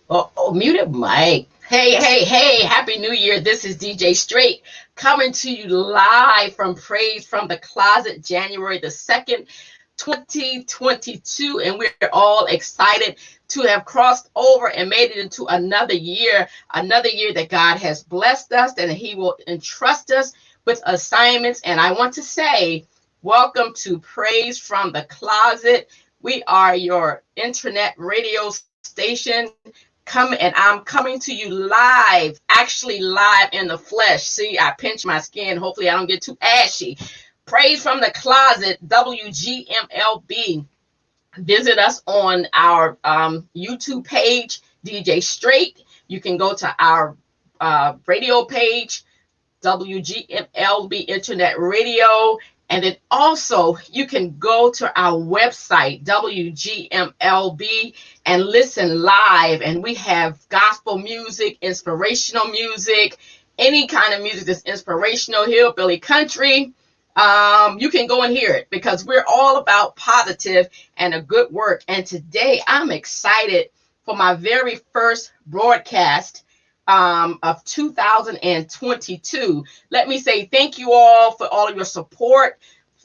Muted mic. Hey, Happy New Year. This is DJ Straight coming to you live from Praise from the Closet, January the 2nd, 2022. And we're all excited to have crossed over and made it into another year that God has blessed us and He will entrust us with assignments. And I want to say, welcome to Praise from the Closet. We are your internet radio station. I'm coming to you live, actually live in the flesh. See, I pinch my skin. Hopefully, I don't get too ashy. Praise from the Closet, WGMLB. Visit us on our YouTube page, DJ Straight. You can go to our radio page, WGMLB Internet Radio. And then also you can go to our website, WGMLB, and listen live. And we have gospel music, inspirational music, any kind of music that's inspirational, hillbilly country. You can go and hear it because we're all about positive and a good work. And today I'm excited for my very first broadcast of 2022. Let me say thank you all for all of your support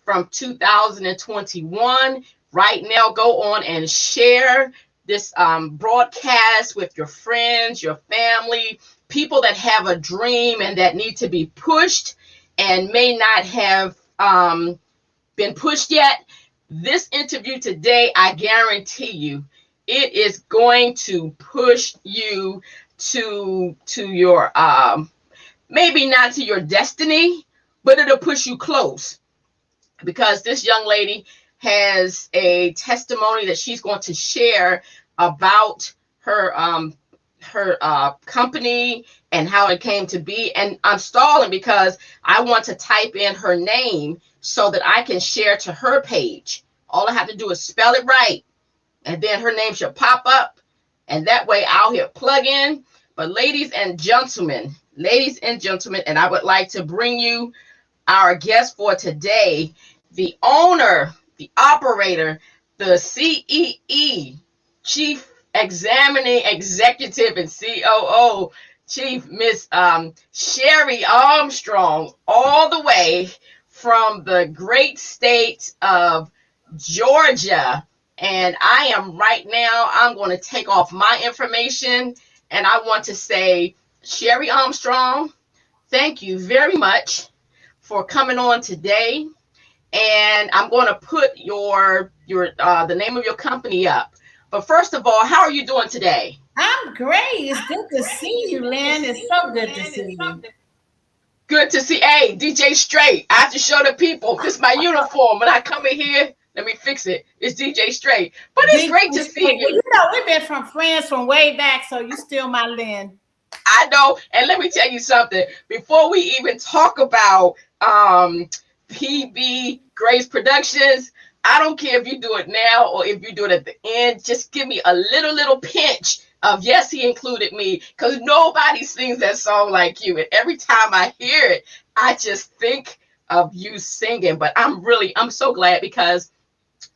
from 2021. Right now, go on and share this broadcast with your friends, your family, people that have a dream and that need to be pushed and may not have been pushed yet. This interview today, I guarantee you, it is going to push you to your maybe not to your destiny, but it'll push you close, because this young lady has a testimony that she's going to share about her company and how it came to be. And I'm stalling because I want to type in her name so that I can share to her page. All I have to do is spell it right, and then her name should pop up, and that way I'll hit plug in. But ladies and gentlemen, and I would like to bring you our guest for today, the owner, the operator, the CEE, Chief Examining Executive and COO, Chief Miss Sherry Armstrong, all the way from the great state of Georgia. And I am right now, I'm going to take off my information, and I want to say, Sherry Armstrong, thank you very much for coming on today. And I'm going to put your the name of your company up. But first of all, how are you doing today? I'm great. It's good to see you, Lynn. It's so good to see you. Good to see. Hey, DJ Straight. I have to show the people. This is my uniform. When I come in here, let me fix it. It's DJ Straight. But it's great to see you. Well, you know, we've been friends from way back, so you still my Lynn. I know. And let me tell you something. Before we even talk about PBGRACE Productions, I don't care if you do it now or if you do it at the end. Just give me a little pinch of yes, he included me, because nobody sings that song like you. And every time I hear it, I just think of you singing. But I'm so glad, because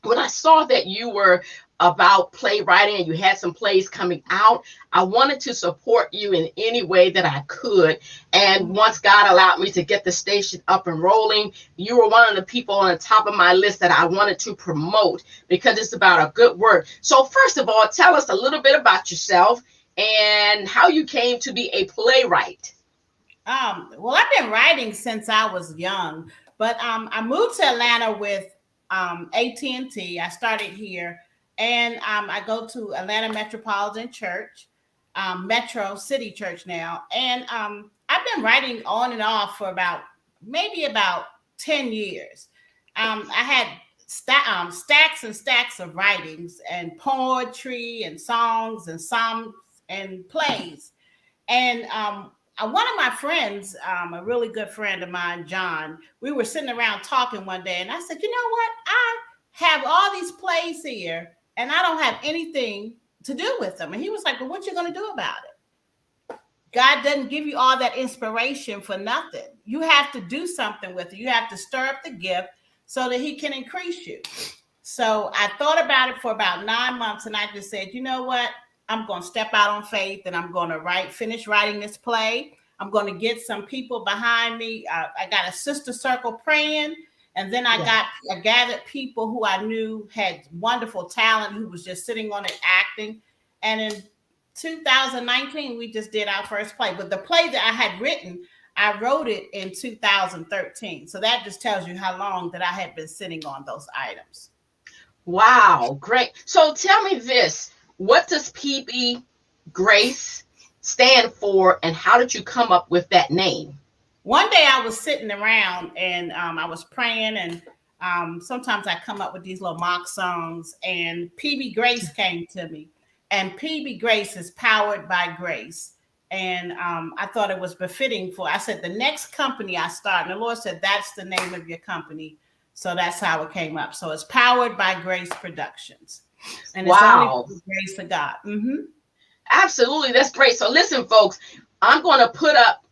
when I saw that you were about playwriting and you had some plays coming out, I wanted to support you in any way that I could. And once God allowed me to get the station up and rolling, you were one of the people on the top of my list that I wanted to promote, because it's about a good work. So first of all, tell us a little bit about yourself and how you came to be a playwright. Well, I've been writing since I was young, but I moved to Atlanta with AT&T. I started here. And I go to Atlanta Metropolitan Church, Metro City Church now. And I've been writing on and off for maybe about 10 years. I had stacks and stacks of writings and poetry and songs and plays. And one of my friends, a really good friend of mine, John, we were sitting around talking one day, and I said, you know what? I have all these plays here, and I don't have anything to do with them. And he was like, well, what you going to do about it? God doesn't give you all that inspiration for nothing. You have to do something with it. You have to stir up the gift so that he can increase you. So I thought about it for about 9 months, and I just said, you know what? I'm going to step out on faith, and I'm going to finish writing this play. I'm going to get some people behind me. I got a sister circle praying. And then I gathered people who I knew had wonderful talent, who was just sitting on it acting. And in 2019, we just did our first play. But the play that I had written, I wrote it in 2013. So that just tells you how long that I had been sitting on those items. Wow, great. So tell me this, what does PB Grace stand for, and how did you come up with that name? One day I was sitting around, and I was praying, and sometimes I come up with these little mock songs, and PB Grace came to me. And PB Grace is powered by grace. And I thought it was befitting I said, the next company I start, and the Lord said, that's the name of your company. So that's how it came up. So it's powered by Grace Productions. And it's only the grace of God. Mm-hmm. Absolutely. That's great. So listen, folks, I'm going to put up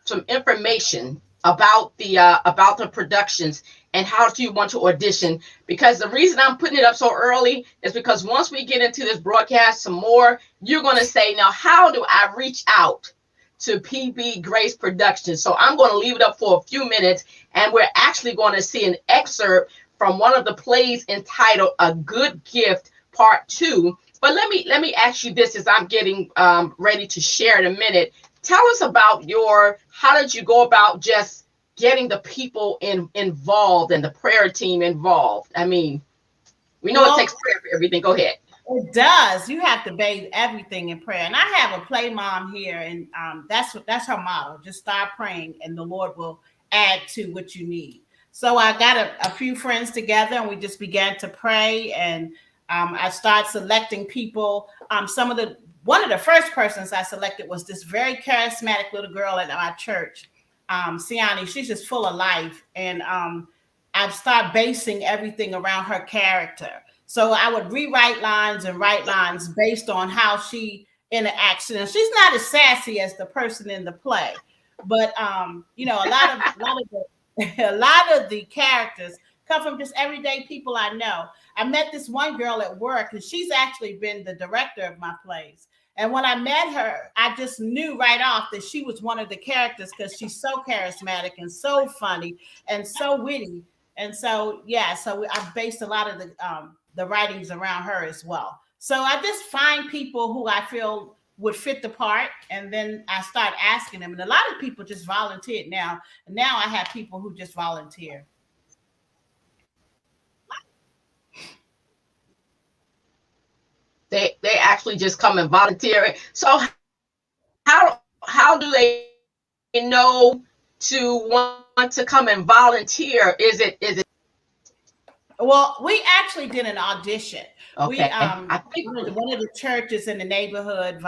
some information about the productions and how do you want to audition, because the reason I'm putting it up so early is because once we get into this broadcast some more, you're going to say, now, how do I reach out to PB Grace Productions? So I'm going to leave it up for a few minutes, and we're actually going to see an excerpt from one of the plays entitled A Good Gift Part 2. But let me ask you this as I'm getting ready to share in a minute. Tell us about how did you go about just getting the people involved and the prayer team involved? I mean, we know it takes prayer for everything. Go ahead. It does. You have to bathe everything in prayer. And I have a play mom here, and that's her motto. Just start praying, and the Lord will add to what you need. So I got a few friends together, and we just began to pray, and I started selecting people. One of the first persons I selected was this very charismatic little girl at my church, Siani. She's just full of life. And I've started basing everything around her character. So I would rewrite lines and write lines based on how she interacts. And she's not as sassy as the person in the play, but a lot of the characters come from just everyday people I know. I met this one girl at work, and she's actually been the director of my plays. And when I met her, I just knew right off that she was one of the characters, because she's so charismatic and so funny and so witty. And so, so I based a lot of the writings around her as well. So I just find people who I feel would fit the part, and then I start asking them. And a lot of people just volunteered now. And now I have people who just volunteer. They actually just come and volunteer. So how do they know to want to come and volunteer? Is it? Well, we actually did an audition. Okay. I think one of the churches in the neighborhood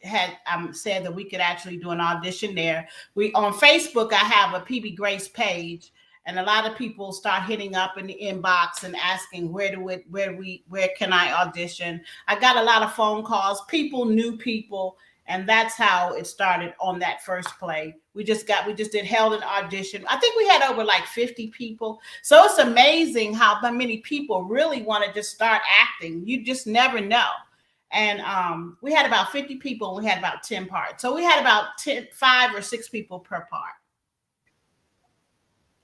had said that we could actually do an audition there. We on Facebook, I have a PB Grace page, and a lot of people start hitting up in the inbox and asking where can I audition. I got a lot of phone calls. People knew people, and that's how it started on that first play. We just held an audition. I think we had over like 50 people. So it's amazing how many people really want to just start acting. You just never know. And we had about 50 people, and we had about 10 parts. So we had about 5 or 6 people per part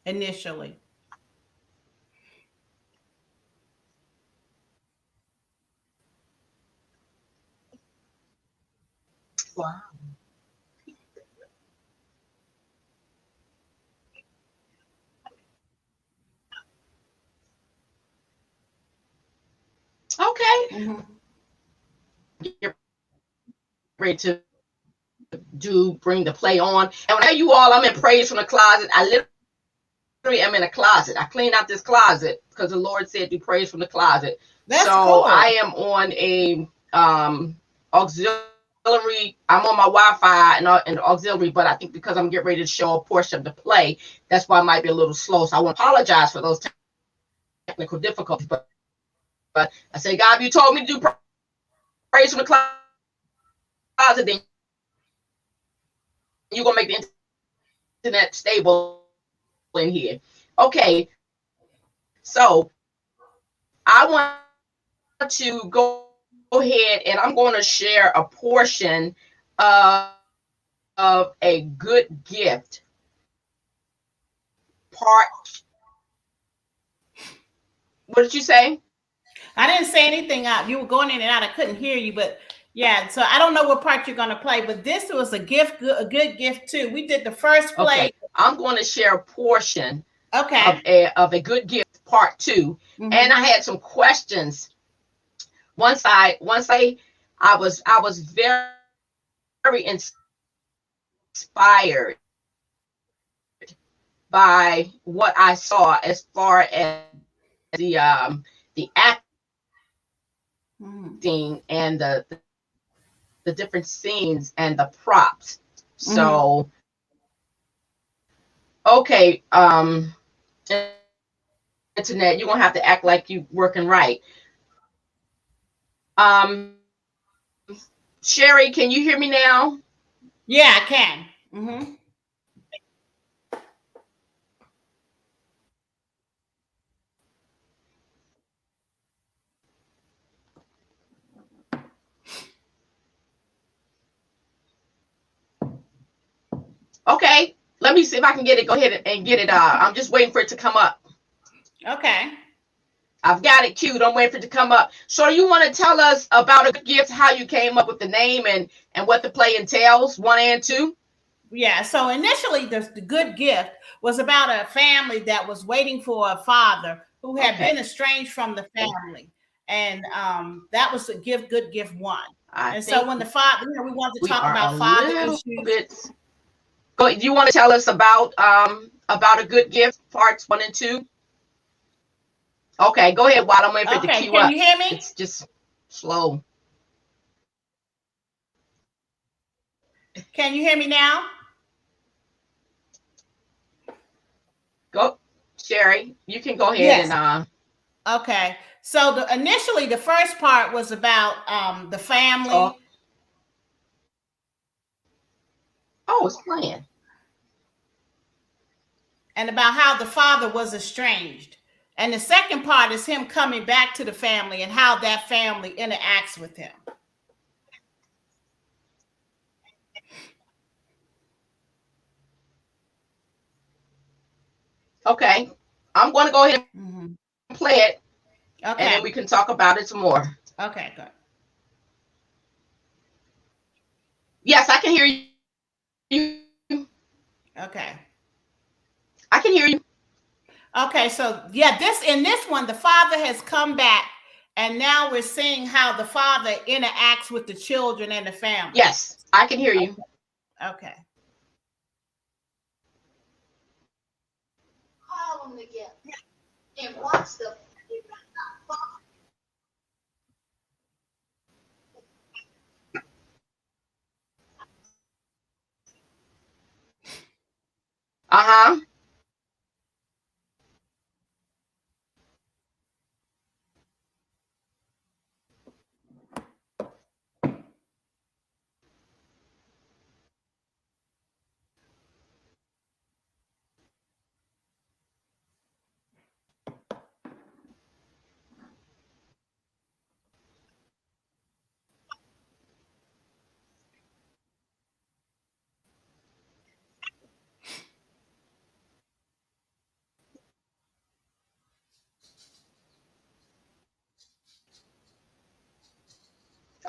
initially. Wow. Okay. Mm-hmm. Get ready to bring the play on. And when I tell you all, I'm in Praize from the closet. I literally am in a closet. I cleaned out this closet because the Lord said do praise from the closet. That's so cool. I am on a auxiliary. I'm on my Wi-Fi and auxiliary, but I think because I'm getting ready to show a portion of the play, that's why it might be a little slow. So I want to apologize for those technical difficulties. But I say, God, you told me to do praise from the closet, then you're going to make the internet stable in here. Okay. So I want to go ahead and I'm going to share a portion of, of a good gift part. What did you say? I didn't say anything out. You were going in and out. I couldn't hear you, but yeah. So I don't know what part you're going to play, but this was a gift, a good gift too. We did the first play. Okay, I'm going to share a portion okay of a good gift part 2, and I had some questions. Once I was very inspired by what I saw as far as the acting and the different scenes and the props. So okay, internet, you're gonna have to act like you working right. Sherry, can you hear me now? Yeah, I can. Okay, let me see if I can get it. Go ahead and get it. I'm just waiting for it to come up. Okay. I've got it queued. I'm waiting for it to come up. So you want to tell us about a good gift, how you came up with the name and what the play entails, 1 and 2? Yeah. So initially, the good gift was about a family that was waiting for a father who had been estranged from the family, and that was a good gift 1. And so when the father, we wanted to talk about father issues. Do you want to tell us about a good gift parts 1 and 2? Okay, go ahead while I'm waiting for it to queue up. Can you hear me? It's just slow. Can you hear me now? Go, Sherry. You can go ahead and Okay. So initially, the first part was about the family. Oh, it's playing. And about how the father was estranged. And the second part is him coming back to the family and how that family interacts with him. Okay. I'm going to go ahead and play it. Okay. And then we can talk about it some more. Okay, good. Yes, I can hear you. Okay. I can hear you. Okay, so yeah, in this one, the father has come back, and now we're seeing how the father interacts with the children and the family. Yes, I can hear you. Okay. Call them together and watch the. Uh-huh.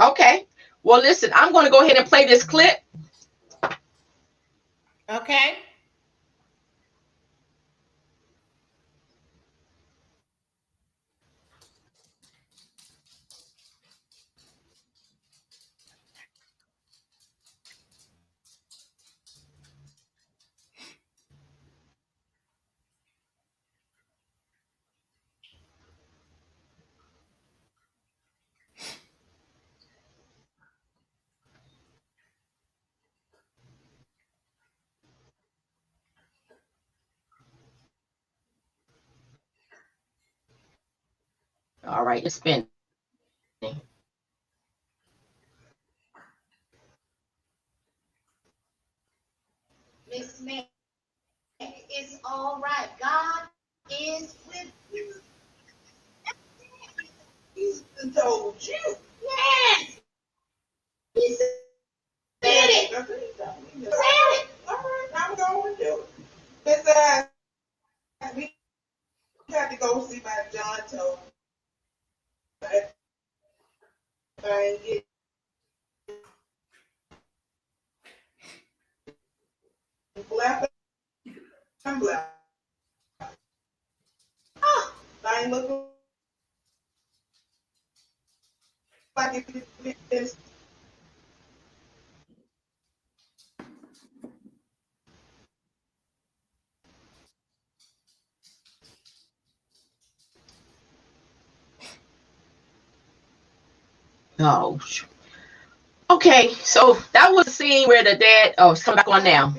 Okay. Well, listen, I'm going to go ahead and play this clip. Okay. All right, it's spinning. Miss May, it's all right. God is with you. He's told you. ain't get black and black. I ain't looking like it is. Oh, okay. So that was the scene where the dad. Oh, it's coming back on now.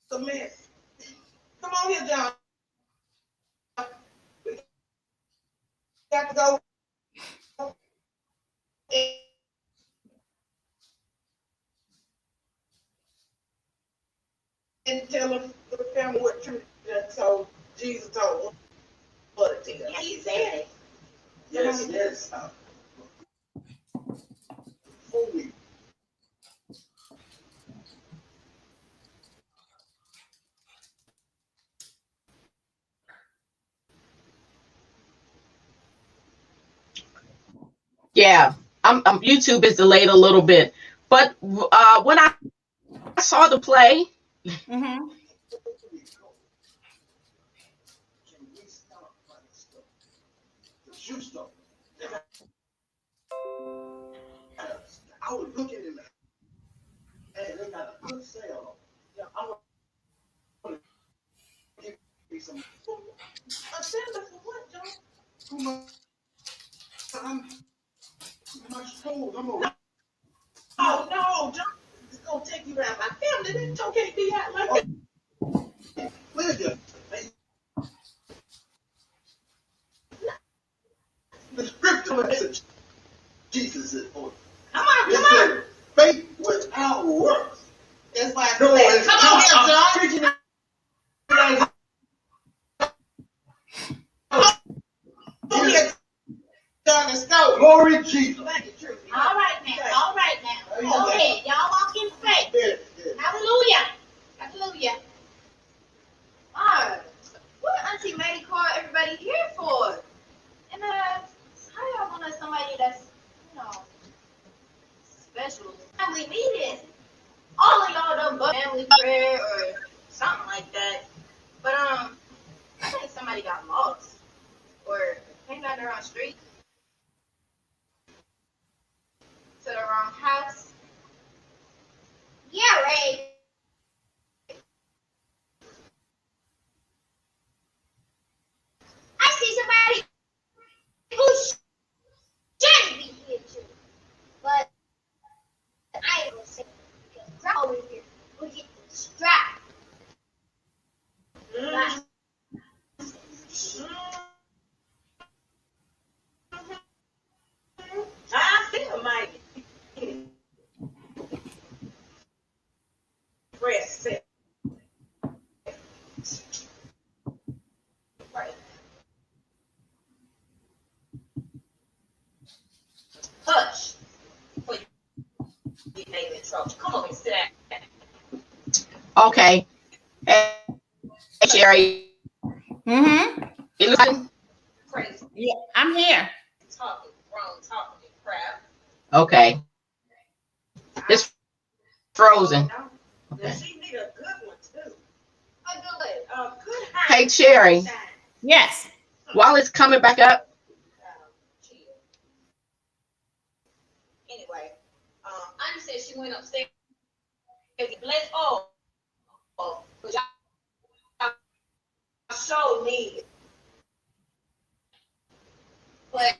The mess. Come on here, John. We got to go and tell the family what truth. So Jesus told them. But he said it. Yes, yes. Fully. Yeah, I'm YouTube is delayed a little bit, but when I saw the play, Mm-hmm. I was looking in there, and they got a good sale. Yeah, I want to give me some. A sandal for what, John? Too much told. I'm a. Oh no, John! It's gonna take you around my family. Then Joe can't be out like that. Lydia, the scripture message. Jesus is for you. Come on. Faith without works. That's why I said, come on here, John. Preaching it. Come here, John, let's go. Glory Jesus. All right now. Go ahead. Y'all walk in faith. Yeah. Hallelujah. Hallelujah. What Auntie Maddie called everybody here for? And how y'all gonna let somebody that's, special family meeting? All of y'all done but family prayer or something like that. But I think somebody got lost or came down the wrong street to the wrong house. Yeah, right. I see somebody who should be here too. But I ain't gonna say it because Grandma over here will get distracted. I still might press it. Right. Hush. Before you get in trouble. Come over and sit down. okay. Hey, Sherry, Mm-hmm. it looks like, Crazy. Yeah, I'm here. Talking, crap. okay, it's frozen. Okay. She need a good one too. A good one. Good Hey, Sherry, Yes. while it's coming back up, Anyway, Auntie said she went upstairs. Bless all. But y'all showed me. But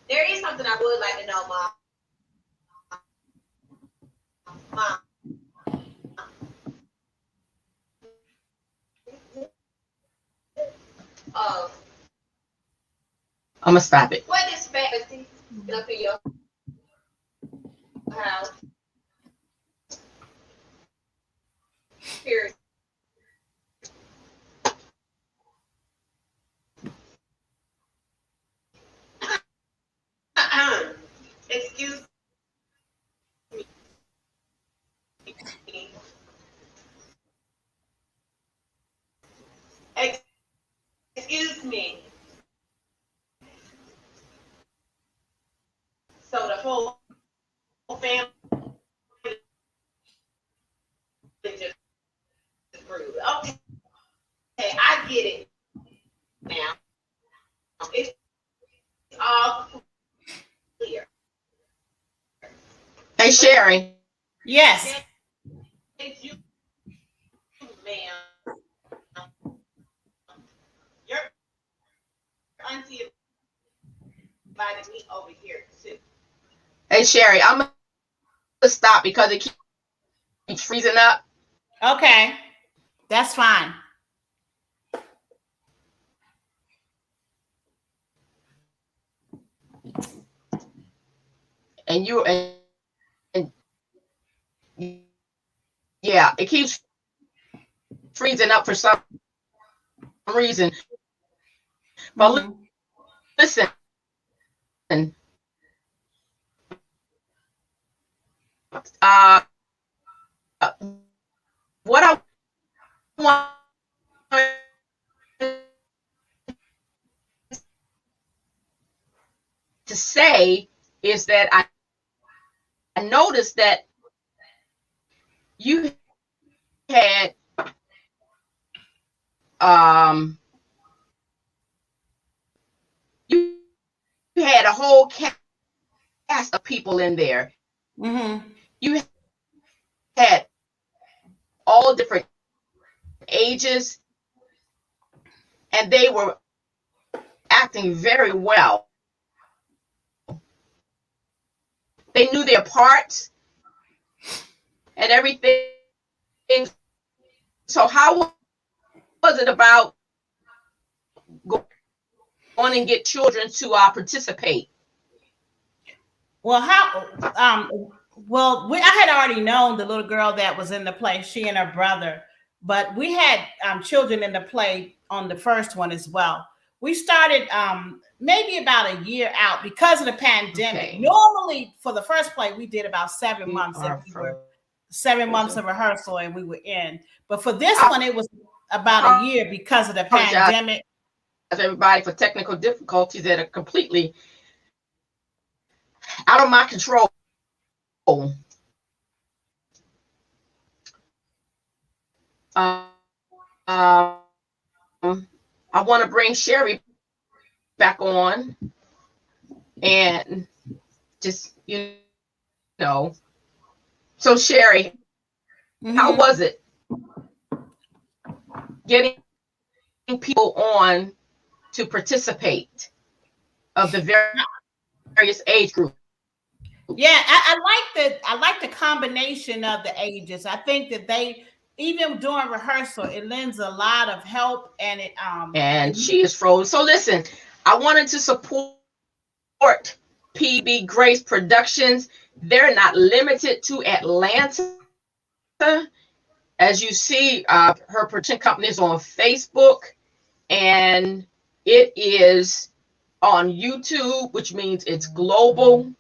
there is something I would like to know, Mom. I'm gonna stop it. What is fantasy up in your house? Here. now. It's all clear. Hey, Sherry. Yes. Thank you, ma'am. Your auntie invited me over here too. Hey, Sherry, I'm going to stop because it keeps freezing up. Okay. That's fine. And yeah, it keeps freezing up for some reason. But listen, what I want to say is that I noticed that you had you had a whole cast of people in there. You had all different ages, and they were acting very well. They knew their parts and everything. So how was it about going and get children to participate? Well, I had already known the little girl that was in the play, she and her brother, but we had children in the play on the first one as well. We started maybe about a year out because of the pandemic. Okay. Normally, for the first play, we did about 7 months. 7 months of rehearsal, and we were in. But for this one, it was about a year because of the pandemic. Everybody for technical difficulties that are completely out of my control. I want to bring Sherry back on and just, so Sherry, how was it getting people on to participate of the various age groups? Yeah, I like the combination of the ages. I think that they, even during rehearsal, it lends a lot of help, and she is frozen. So listen, I wanted to support PBGRACE Productions. They're not limited to Atlanta. As you see, her production company is on Facebook, and it is on YouTube, which means it's global.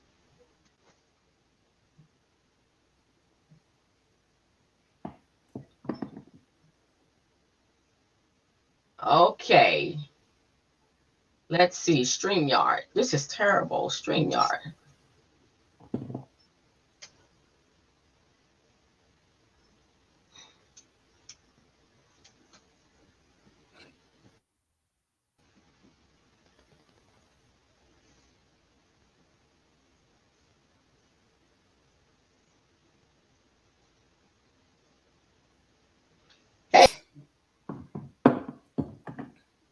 Okay. Let's see. StreamYard. This is terrible. StreamYard. Hey.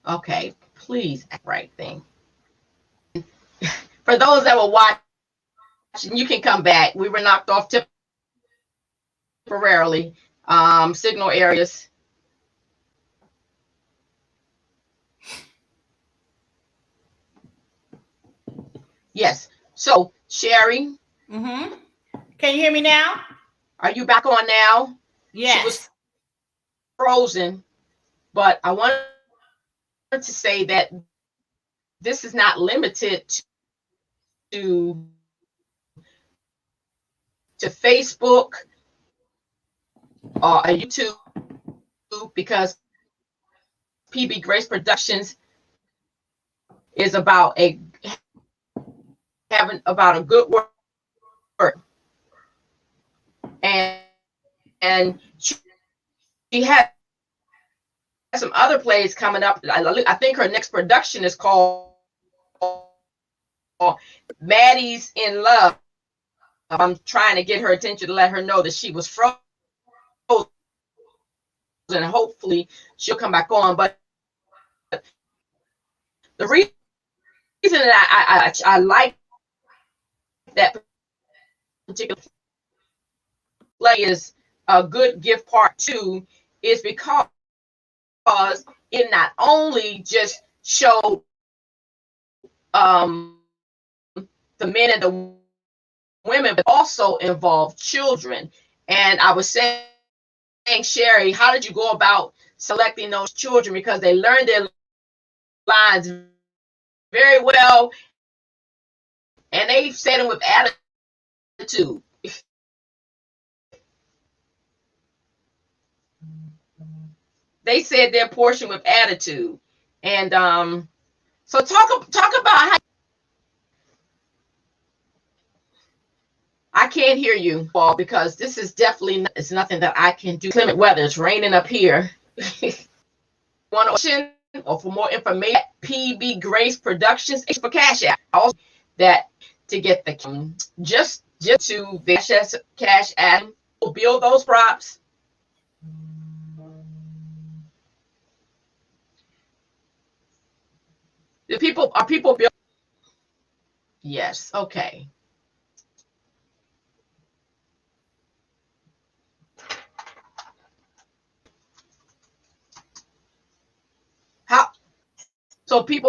Okay. Please act right thing. For those that were watching, you can come back. We were knocked off temporarily. Signal areas. Yes. So, Sherry. Can you hear me now? Are you back on now? Yes. She was frozen, but I wanted to say that this is not limited to Facebook or YouTube, because PBGRACE Productions is about a good work, and she has some other plays coming up. I think her next production is called Maddie's in Love. I'm trying to get her attention to let her know that she was frozen, and hopefully she'll come back on. But the reason that I like that particular play is a good gift part 2 is because it not only just showed the men and the women, but also involved children. And I was saying, Sherry, how did you go about selecting those children? Because they learned their lines very well, and they said them with attitude. They said their portion with attitude. And so talk about how. I can't hear you, Paul, because this is definitely it's nothing that I can do. Clement weather, it's raining up here. One option or for more information, PBGRACE Productions for Cash App. Also, that to get the just to the Cash App, we'll build those props. Are people building? Yes. Okay. How? So people